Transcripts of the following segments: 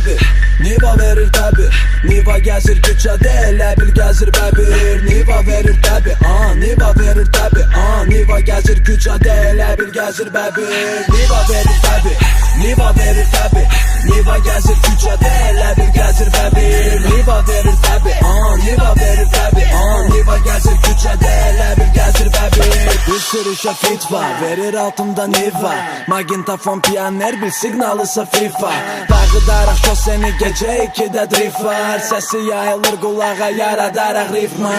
təbi, Niva verir təbi, Niva gəzir küçədə, elə bil gəzir bəbir. Niva verir təbi, Niva verir təbi, Niva gəzir küçədə, elə bil gəzir bəbir. Niva verir təbi, Niva verir təbi, Niva gəzir küçədə, elə bil gəzir bəbir. Niva verir təbi, Niva verir təbi, Niva gəzir küçədə, elə bil gəzir bəbir. Bir sürüşə fit var, verir altımda Niva, Magintafon piyaner, bir signalısa FIFA. Dağıdaraq şoseni gecə 2-də drift var, səsi yayılır qulağa, yaradaraq ritma.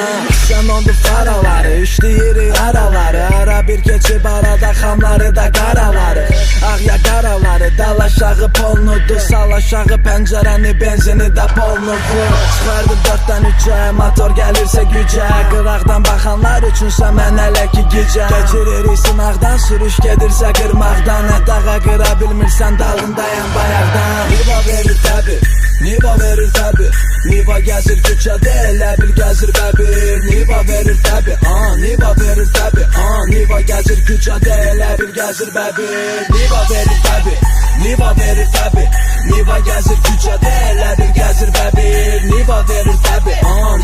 Sən ondu faraları, işləyirik araları, ara bir keçib arada xamları da qaraları. Ağya qaraları, dal aşağı polnudur, sal aşağı pəncərəni, benzini də polnudur. Çıxardı 4-dən 3-ə, motor gəlirsə gücə, qıraqdan baxanlar üçünsə mən hələ ki gecə. Keçiririk sınaqdan, sürüş gedirsə qırmaqdan, dağa qıra bilmirsən, dalındayam bayaqdan. Niva verir təbi, Niva verir təbi, Niva gəzir küçədə, elə bil gəzir bəbir. Niva verir təbi, Niva verir təbi, Niva gəzir küçədə, elə bil gəzir bəbir. Niva verir təbi, Niva verir təbi, Niva gəzir küçədə, elə bil gəzir bəbir. Niva verir təbi,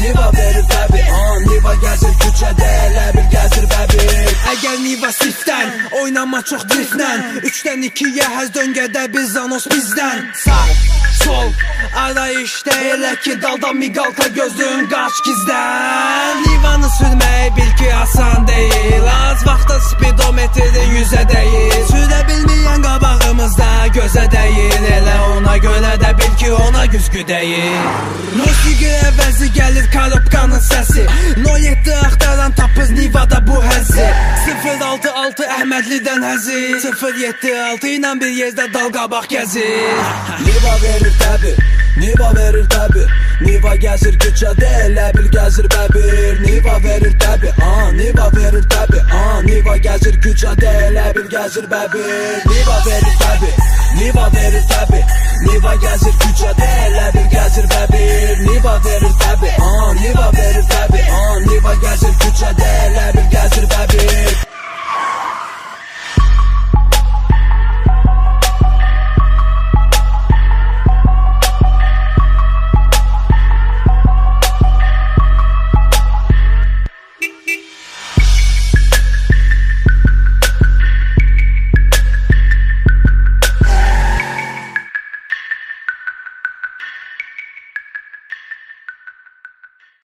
Niva verir təbi, Niva gəzir küçədə, elə bil gəzir bəbir. Əgər Niva sifdən, oynama çox driftdən, 3-dən 2-yə həz döngədə biz zanos bizdən. Sağ, sol, arayışda elə ki dalda miqalta gözlüyün qaç gizdən. Nivanı sürmək bil ki asan deyil, az vaxtda speedometri 100-ə deyil. Sürə bilməyən qabağımızda gözə deyil, elə ona görə də bil ki ona güzgü deyil. Musiqi əvəzi gəlir karobkanın səsi, No 7 axtaran tapız Nivada bu həzi. 066 Əhmədlidən həzi, 076 ilə bir yerdə dal qabaq gəzir. Niva verir təbi, Niva verir təbi, Niva gəzir küçədə, elə bil gəzir bəbir. Niva verir təbi, Niva verir təbi, Niva gəzir küçədə, elə bil gəzir bəbir. Niva verir təbi, Niva verir təbi, Niva gəzir küçədə, elə bil gəzir bəbir.